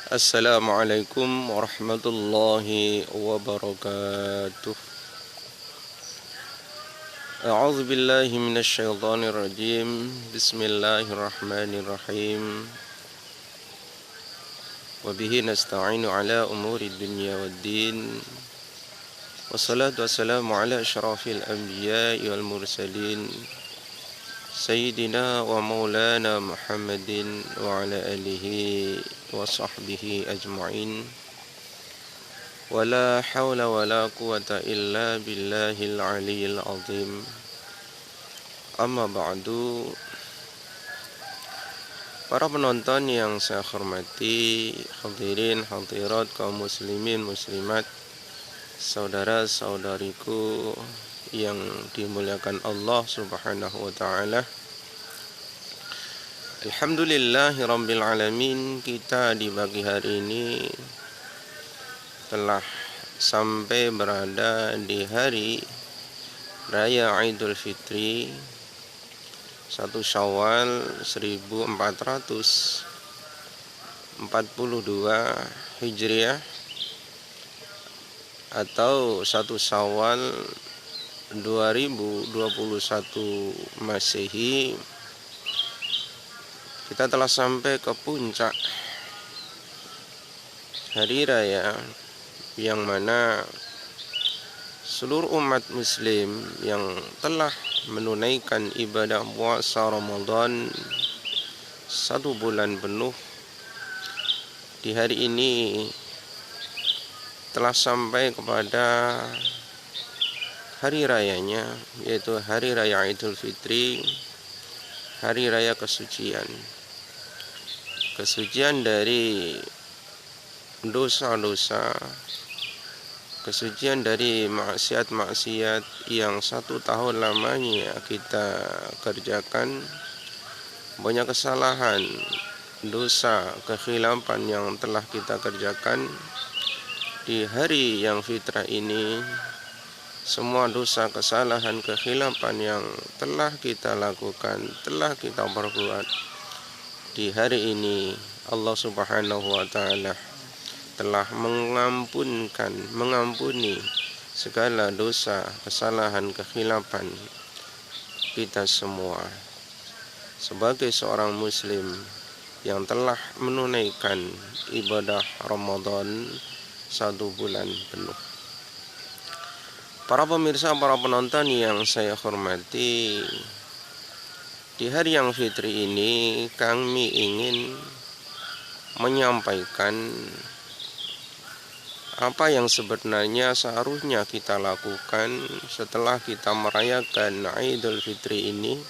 Assalamualaikum warahmatullahi wabarakatuh. A'udzu billahi minasyaitonir rajim. Bismillahirrahmanirrahim. Wa bihi nasta'inu ala umuri dunya waddin. Wassalatu wassalamu ala asyrafil anbiya'i wal mursalin. Sayyidina wa maulana Muhammadin wa ala alihi wa sahbihi ajma'in. Wala hawla wala quwata illa billahil aliyyil azim. Amma ba'du. Para penonton yang saya hormati, hadirin hadirat kaum muslimin muslimat, saudara-saudariku yang dimuliakan Allah Subhanahu wa taala. Alhamdulillahirabbil alamin, kita di pagi hari ini telah sampai berada di hari Raya Idul Fitri 1 Syawal 1442 Hijriah atau 1 Syawal 2021 Masehi. Kita telah sampai ke puncak hari raya yang mana seluruh umat muslim yang telah menunaikan ibadah puasa Ramadan 1 bulan penuh di hari ini telah sampai kepada hari rayanya, yaitu hari raya Idul Fitri, hari raya kesucian dari dosa-dosa, kesucian dari maksiat-maksiat yang 1 tahun lamanya kita kerjakan, banyak kesalahan, dosa, kekhilafan yang telah kita kerjakan. Di hari yang fitrah ini, semua dosa, kesalahan, kekhilafan yang telah kita lakukan, telah kita perbuat, di hari ini Allah Subhanahu wa taala telah mengampuni segala dosa, kesalahan, kekhilafan kita semua. Sebagai seorang muslim yang telah menunaikan ibadah Ramadan 1 bulan penuh. Para pemirsa, para penonton yang saya hormati, di hari yang fitri ini kami ingin menyampaikan apa yang sebenarnya seharusnya kita lakukan setelah kita merayakan Idul Fitri ini.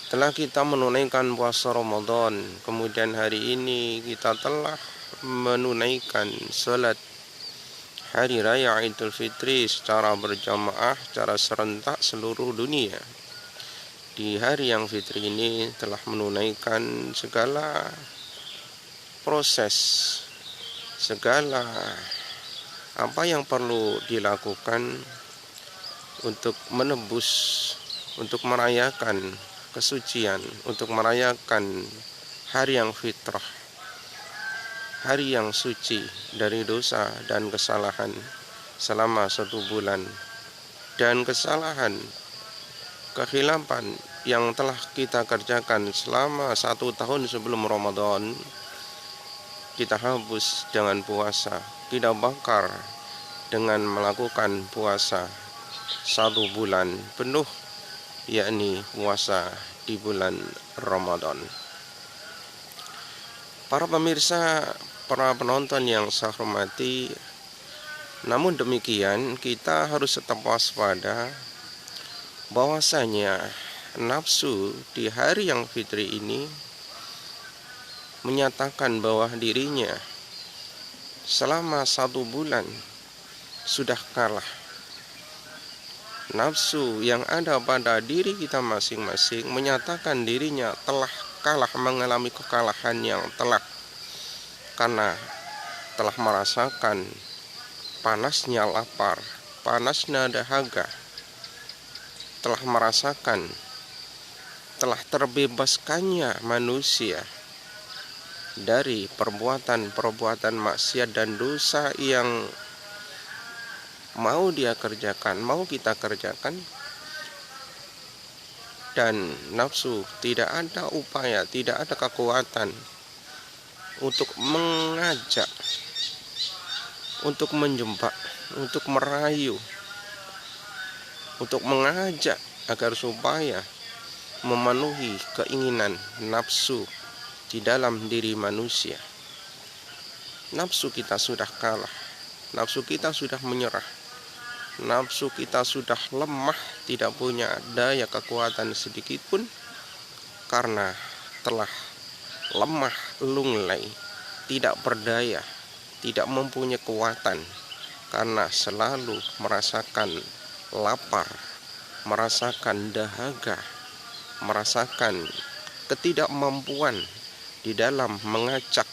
Setelah kita menunaikan puasa Ramadan, kemudian hari ini kita telah menunaikan salat hari raya Idul Fitri secara berjamaah, secara serentak seluruh dunia. Di hari yang fitri ini telah menunaikan segala proses, segala apa yang perlu dilakukan untuk menebus, untuk merayakan kesucian, untuk merayakan hari yang fitrah, hari yang suci dari dosa dan kesalahan selama 1 bulan, dan kesalahan, kekhilafan yang telah kita kerjakan selama 1 tahun sebelum Ramadan, kita hapus dengan puasa, kita bakar dengan melakukan puasa 1 bulan penuh, yakni puasa di bulan Ramadan. Para pemirsa, para penonton yang saya hormati, namun demikian kita harus tetap waspada bahwasanya nafsu di hari yang fitri ini menyatakan bahwa dirinya selama 1 bulan sudah kalah. Nafsu yang ada pada diri kita masing-masing menyatakan dirinya telah kalah, mengalami kekalahan yang telak, karena telah merasakan panasnya lapar, panasnya dahaga, telah merasakan, telah terbebaskannya manusia dari perbuatan-perbuatan maksiat dan dosa yang mau dia kerjakan, mau kita kerjakan, dan nafsu tidak ada upaya, tidak ada kekuatan untuk mengajak, untuk menjebak, untuk merayu, untuk mengajak agar supaya memenuhi keinginan nafsu di dalam diri manusia. Nafsu kita sudah kalah, nafsu kita sudah menyerah, nafsu kita sudah lemah, tidak punya daya kekuatan sedikit pun, karena telah lemah lunglai, tidak berdaya, tidak mempunyai kekuatan, karena selalu merasakan lapar, merasakan dahaga, merasakan ketidakmampuan di dalam mengajak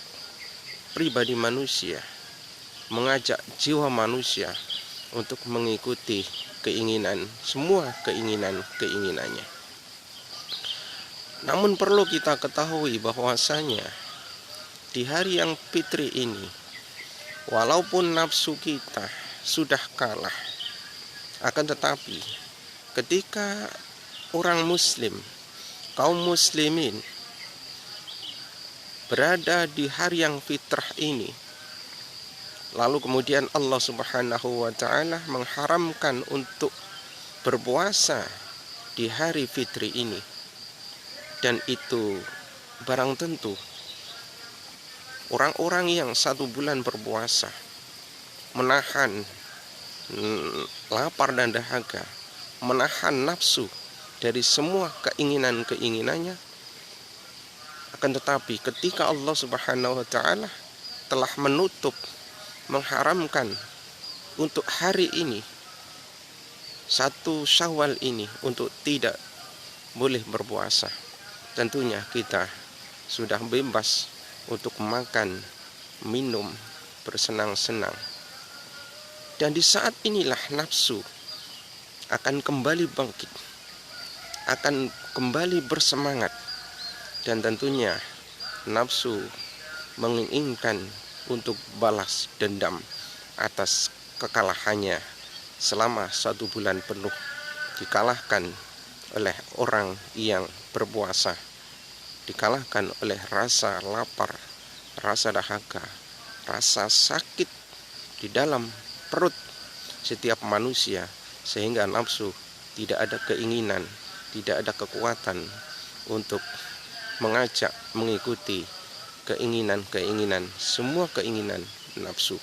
pribadi manusia, mengajak jiwa manusia untuk mengikuti keinginan, semua keinginannya. Namun perlu kita ketahui bahwasanya di hari yang fitri ini, walaupun nafsu kita sudah kalah, akan tetapi ketika orang muslim, kaum muslimin berada di hari yang fitrah ini, lalu kemudian Allah Subhanahu wa ta'ala mengharamkan untuk berpuasa di hari fitri ini, dan itu barang tentu orang-orang yang 1 bulan berpuasa, menahan lapar dan dahaga, menahan nafsu dari semua keinginannya, akan tetapi ketika Allah Subhanahu wa ta'ala telah menutup, mengharamkan untuk hari ini, 1 Syawal ini, untuk tidak boleh berpuasa, tentunya kita sudah bebas untuk makan, minum, bersenang-senang. Dan di saat inilah nafsu akan kembali bangkit, akan kembali bersemangat, dan tentunya nafsu menginginkan untuk balas dendam atas kekalahannya selama 1 bulan penuh, dikalahkan oleh orang yang berpuasa, dikalahkan oleh rasa lapar, rasa dahaga, rasa sakit di dalam perut setiap manusia, sehingga nafsu tidak ada keinginan, tidak ada kekuatan untuk mengajak, mengikuti keinginan, semua keinginan nafsu.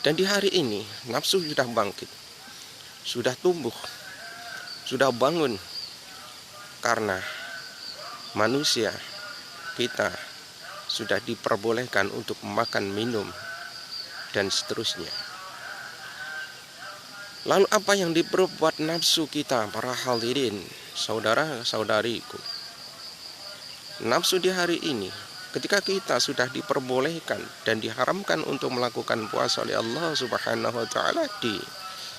Dan di hari ini nafsu sudah bangkit, sudah tumbuh, sudah bangun, karena manusia kita sudah diperbolehkan untuk makan, minum, dan seterusnya. Lalu apa yang diperbuat nafsu kita, para hadirin, saudara-saudariku? Nafsu di hari ini, ketika kita sudah diperbolehkan dan diharamkan untuk melakukan puasa oleh Allah Subhanahu wa ta'ala di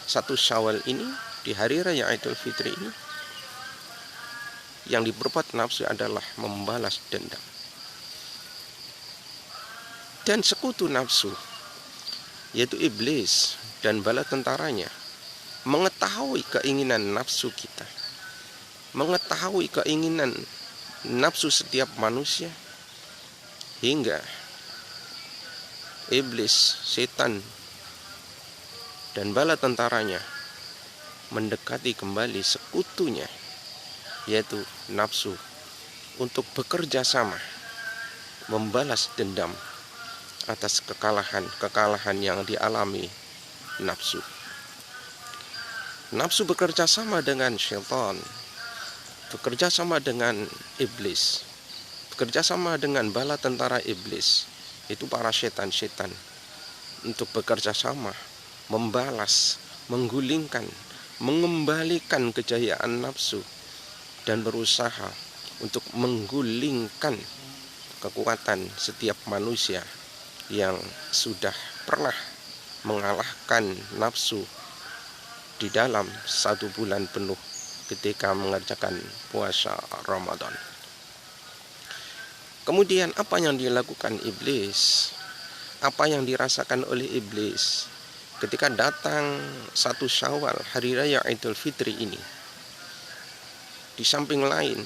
1 Syawal ini, di hari raya Idul Fitri ini, yang diperbuat nafsu adalah membalas dendam. Dan sekutu nafsu, yaitu iblis dan bala tentaranya, mengetahui keinginan nafsu kita, mengetahui keinginan nafsu setiap manusia, hingga iblis, setan, dan bala tentaranya mendekati kembali sekutunya, yaitu nafsu, untuk bekerja sama membalas dendam atas kekalahan yang dialami nafsu. Nafsu bekerja sama dengan syaitan, bekerja sama dengan iblis, bekerja sama dengan bala tentara iblis, itu para setan-setan, untuk bekerja sama membalas, menggulingkan, mengembalikan kejayaan nafsu, dan berusaha untuk menggulingkan kekuatan setiap manusia yang sudah pernah mengalahkan nafsu di dalam 1 bulan penuh ketika mengerjakan puasa Ramadan. Kemudian apa yang dilakukan iblis? Apa yang dirasakan oleh iblis ketika datang 1 Syawal, hari raya Idul Fitri ini? Di samping lain,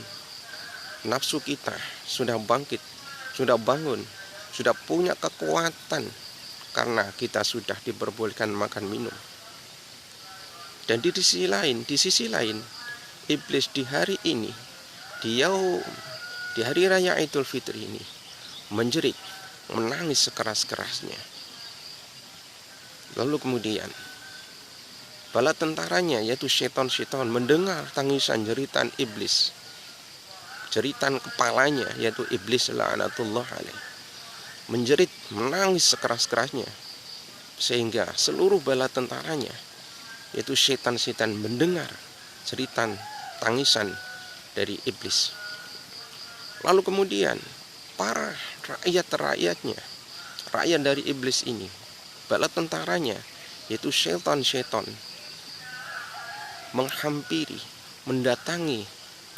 nafsu kita sudah bangkit, sudah bangun, sudah punya kekuatan karena kita sudah diperbolehkan makan minum. Dan di sisi lain, iblis di hari ini, di hari raya Idul Fitri ini, menjerit, menangis sekeras-kerasnya. Lalu kemudian bala tentaranya, yaitu setan-setan, mendengar tangisan jeritan iblis, jeritan kepalanya, yaitu iblis la'natullah alaih, menjerit, menangis sekeras-kerasnya, sehingga seluruh bala tentaranya, yaitu setan-setan, mendengar jeritan tangisan dari iblis. Lalu kemudian para rakyat-rakyatnya, rakyat dari iblis ini, bala tentaranya, yaitu setan-setan, menghampiri, mendatangi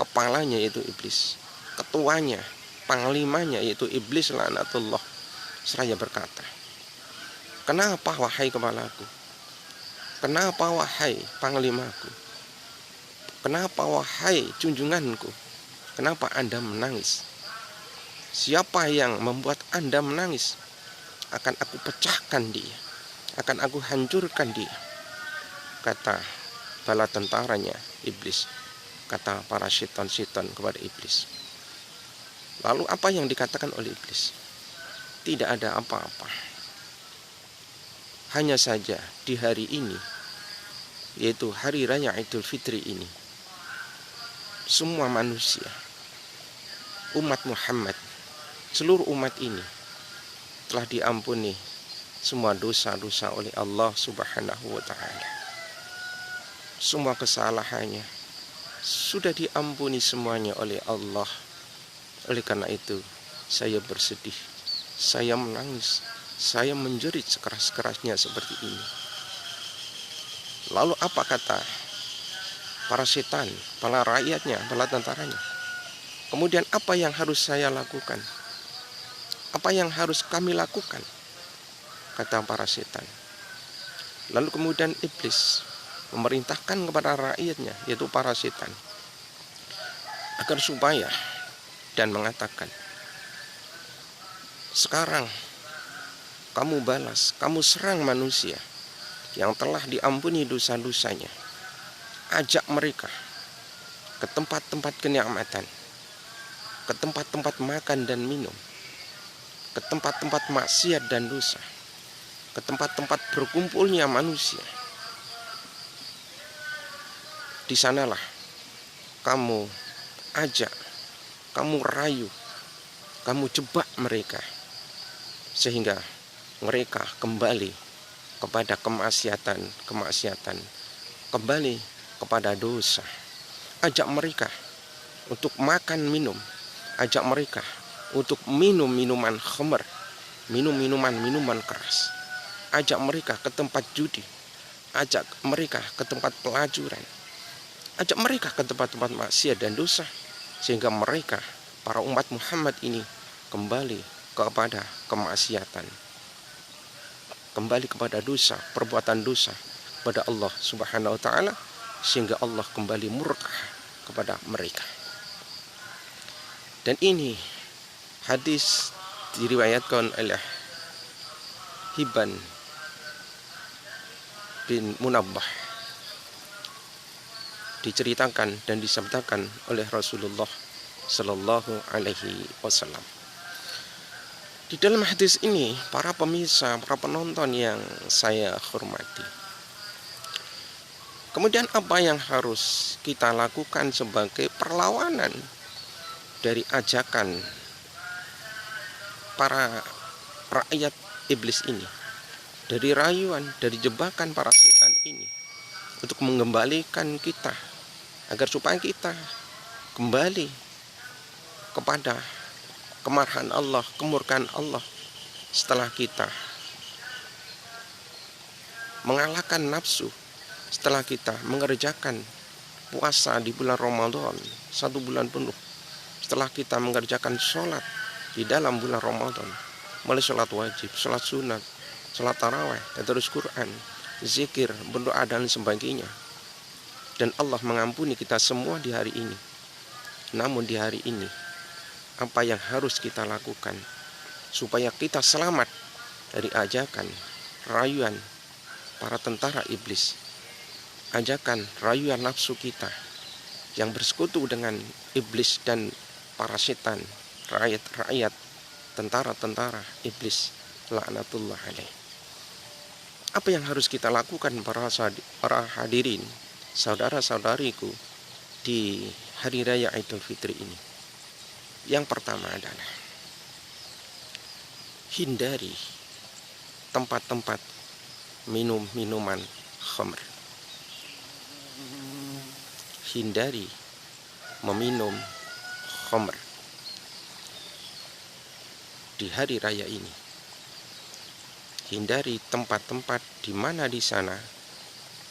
kepalanya, yaitu iblis, ketuanya, panglimanya, yaitu iblis laknatullah, seraya berkata, "Kenapa wahai kepalaku? Kenapa wahai panglimaku? Kenapa wahai junjunganku? Kenapa Anda menangis? Siapa yang membuat Anda menangis? Akan aku pecahkan dia, akan aku hancurkan dia," kata bala tentaranya iblis, kata para setan-setan kepada iblis. Lalu apa yang dikatakan oleh iblis? Tidak ada apa-apa. Hanya saja di hari ini, yaitu hari raya Idul Fitri ini, semua manusia, umat Muhammad, seluruh umat ini telah diampuni semua dosa-dosa oleh Allah Subhanahu wa ta'ala. Semua kesalahannya sudah diampuni semuanya oleh Allah. Oleh karena itu, saya bersedih, saya menangis, saya menjerit sekeras-kerasnya seperti ini. Lalu apa kata para setan, para rakyatnya, para tentaranya? Kemudian apa yang harus saya lakukan? Apa yang harus kami lakukan? Kata para setan. Lalu kemudian iblis memerintahkan kepada rakyatnya, yaitu para setan, agar supaya dan mengatakan, "Sekarang kamu balas, kamu serang manusia yang telah diampuni dosa-dosanya. Ajak mereka ke tempat-tempat kenikmatan, ke tempat-tempat makan dan minum, ke tempat-tempat maksiat dan dosa, ke tempat-tempat berkumpulnya manusia. Di sanalah kamu ajak, kamu rayu, kamu jebak mereka, sehingga mereka kembali kepada kemaksiatan, kembali kepada dosa. Ajak mereka untuk makan minum, ajak mereka untuk minum minuman khamr, minum minuman keras. Ajak mereka ke tempat judi, ajak mereka ke tempat pelacuran, ajak mereka ke tempat-tempat maksiat dan dosa, sehingga mereka, para umat Muhammad ini, kembali kepada kemaksiatan, kembali kepada dosa, perbuatan dosa kepada Allah Subhanahu wa ta'ala, sehingga Allah kembali murka kepada mereka." Dan ini hadis diriwayatkan oleh Hibban bin Munabbah, diceritakan dan disabdakan oleh Rasulullah Sallallahu Alaihi Wasallam. Di dalam hadis ini, para pemirsa, para penonton yang saya hormati, kemudian apa yang harus kita lakukan sebagai perlawanan dari ajakan para rakyat iblis ini, dari rayuan, dari jebakan para setan ini, untuk mengembalikan kita, agar supaya kita kembali kepada kemarahan Allah, kemurkaan Allah, setelah kita mengalahkan nafsu, setelah kita mengerjakan puasa di bulan Ramadan 1 bulan penuh, setelah kita mengerjakan sholat di dalam bulan Ramadan, mulai sholat wajib, sholat sunat, sholat taraweh, tadarus Quran, zikir, berdoa dan sebagainya. Dan Allah mengampuni kita semua di hari ini. Namun di hari ini, apa yang harus kita lakukan supaya kita selamat dari ajakan, rayuan para tentara iblis, ajakan, rayuan nafsu kita yang bersekutu dengan iblis dan para setan, rakyat-rakyat, tentara-tentara iblis, laknatullah alaih. Apa yang harus kita lakukan para hadirin, saudara-saudariku, di hari raya Idul Fitri ini? Yang pertama adalah hindari tempat-tempat minuman khamr. Hindari meminum khamr di hari raya ini. Hindari tempat-tempat di mana di sana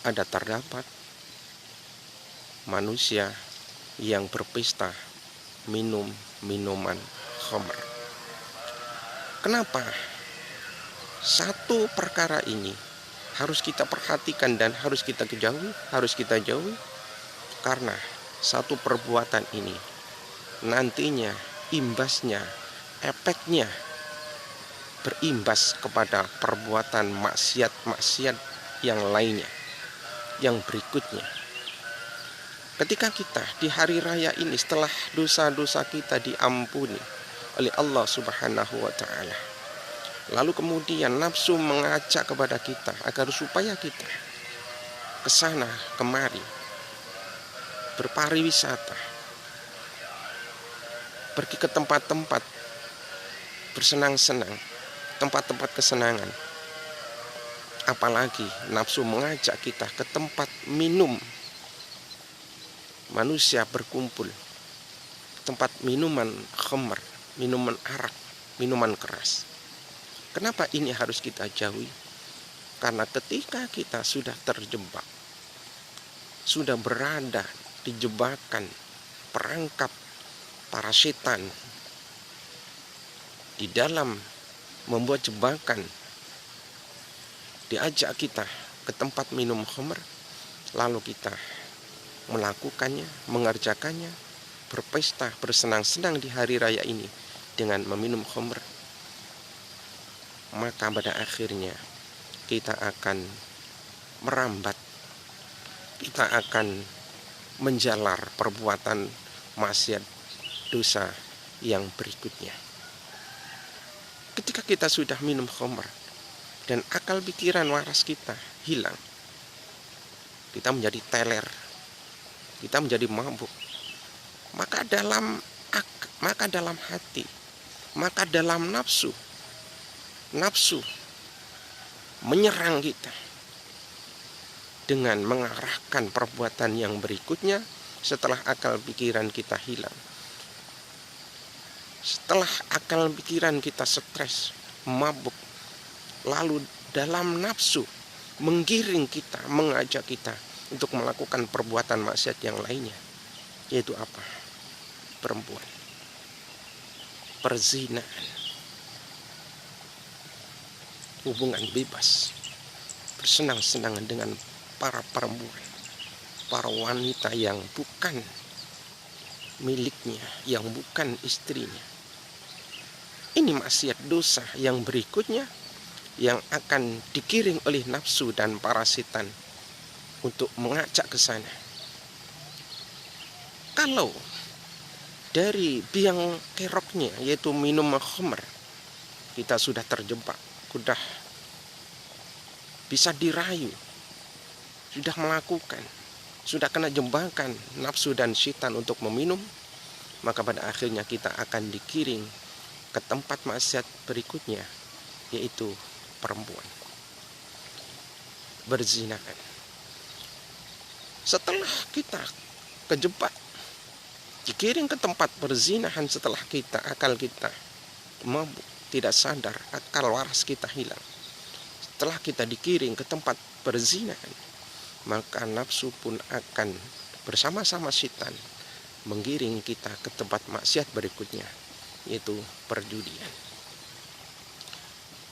terdapat manusia yang berpesta minum minuman khamr. Kenapa? Satu perkara ini harus kita perhatikan dan harus kita jauhi, karena satu perbuatan ini nantinya imbasnya, efeknya berimbas kepada perbuatan maksiat yang lainnya, yang berikutnya. Ketika kita di hari raya ini, setelah dosa-dosa kita diampuni oleh Allah Subhanahu wa Ta'ala, lalu kemudian nafsu mengajak kepada kita agar supaya kita ke sana kemari berpariwisata, pergi ke tempat-tempat bersenang-senang, tempat-tempat kesenangan. Apalagi nafsu mengajak kita ke tempat minum, manusia berkumpul, tempat minuman khamr, minuman arak, minuman keras. Kenapa ini harus kita jauhi? Karena ketika kita sudah terjebak, sudah berada di jebakan perangkap para setan, di dalam membuat jebakan, diajak kita ke tempat minum khamr, lalu kita melakukannya, mengerjakannya, berpesta, bersenang-senang di hari raya ini dengan meminum khamr, maka pada akhirnya kita akan merambat, kita akan menjalar perbuatan maksiat dosa yang berikutnya. Ketika kita sudah minum khamr dan akal pikiran waras kita hilang, kita menjadi teler, kita menjadi mabuk, maka dalam hati, maka dalam nafsu menyerang kita dengan mengarahkan perbuatan yang berikutnya setelah akal pikiran kita hilang. Setelah akal pikiran kita stres, mabuk, lalu dalam nafsu menggiring kita, mengajak kita untuk melakukan perbuatan maksiat yang lainnya, yaitu apa? Perempuan, perzinahan, hubungan bebas, bersenang-senang dengan para perempuan, para wanita yang bukan miliknya, yang bukan istrinya. Ini maksiat dosa yang berikutnya yang akan digiring oleh nafsu dan para setan untuk mengajak ke sana. Kalau dari biang keroknya, yaitu minum khamr, kita sudah terjebak, sudah bisa dirayu, sudah melakukan, sudah kena jebakan nafsu dan setan untuk meminum, maka pada akhirnya kita akan digiring ke tempat maksiat berikutnya, yaitu perempuan, berzinahan. Setelah kita kejebak, digiring ke tempat perzinahan, setelah akal kita mabuk, tidak sadar, akal waras kita hilang, setelah kita digiring ke tempat perzinahan, maka nafsu pun akan bersama-sama setan menggiring kita ke tempat maksiat berikutnya, yaitu perjudian.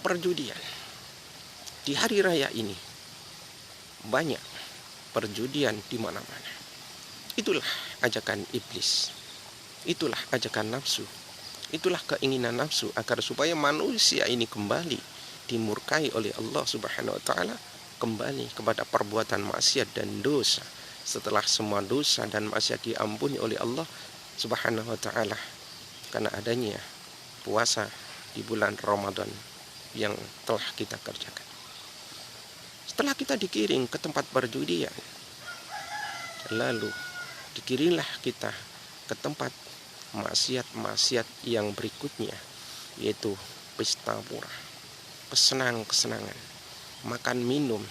Perjudian. Di hari raya ini banyak perjudian di mana-mana. Itulah ajakan iblis. Itulah ajakan nafsu. Itulah keinginan nafsu agar supaya manusia ini kembali dimurkai oleh Allah Subhanahu wa taala, kembali kepada perbuatan maksiat dan dosa setelah semua dosa dan maksiat diampuni oleh Allah Subhanahu wa taala karena adanya puasa di bulan Ramadan yang telah kita kerjakan. Setelah kita dikirim ke tempat perjudian, lalu dikirimlah kita ke tempat maksiat-maksiat yang berikutnya, yaitu pesta pura, kesenangan-kesenangan, makan minum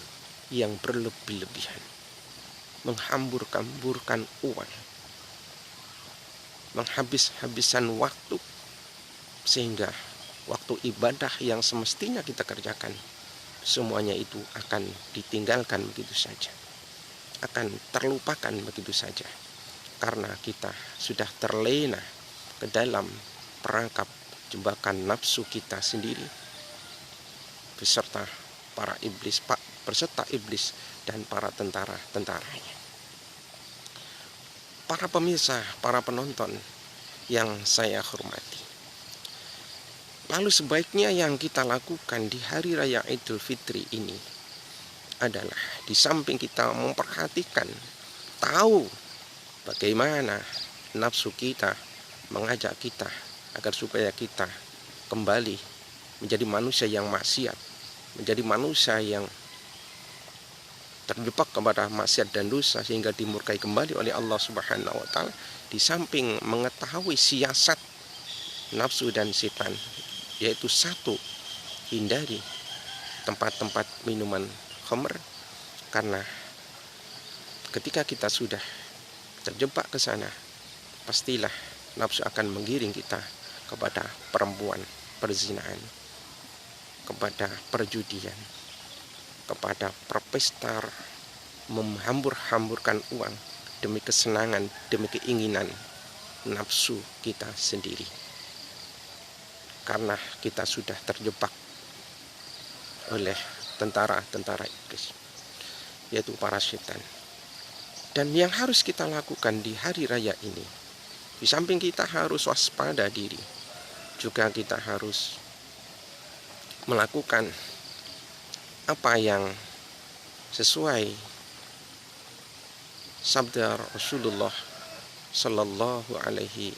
yang berlebih-lebihan, menghambur-hamburkan uang, menghabis-habisan waktu, sehingga waktu ibadah yang semestinya kita kerjakan, semuanya itu akan ditinggalkan begitu saja, akan terlupakan begitu saja, karena kita sudah terlena ke dalam perangkap jebakan nafsu kita sendiri beserta iblis dan para tentara-tentaranya. Para pemirsa, para penonton yang saya hormati, lalu sebaiknya yang kita lakukan di hari raya Idul Fitri ini adalah di samping kita memperhatikan, tahu bagaimana nafsu kita mengajak kita agar supaya kita kembali menjadi manusia yang maksiat, menjadi manusia yang terjebak kepada maksiat dan dosa sehingga dimurkai kembali oleh Allah Subhanahu wa taala. Di samping mengetahui siasat nafsu dan setan, yaitu satu, hindari tempat-tempat minuman khamr, karena ketika kita sudah terjebak ke sana, pastilah nafsu akan menggiring kita kepada perempuan, perzinahan, kepada perjudian, kepada perpesta, menghambur-hamburkan uang demi kesenangan, demi keinginan nafsu kita sendiri. Karena kita sudah terjebak oleh tentara-tentara iblis, yaitu para setan. Dan yang harus kita lakukan di hari raya ini, di samping kita harus waspada diri, juga kita harus melakukan apa yang sesuai sabda Rasulullah Sallallahu Alaihi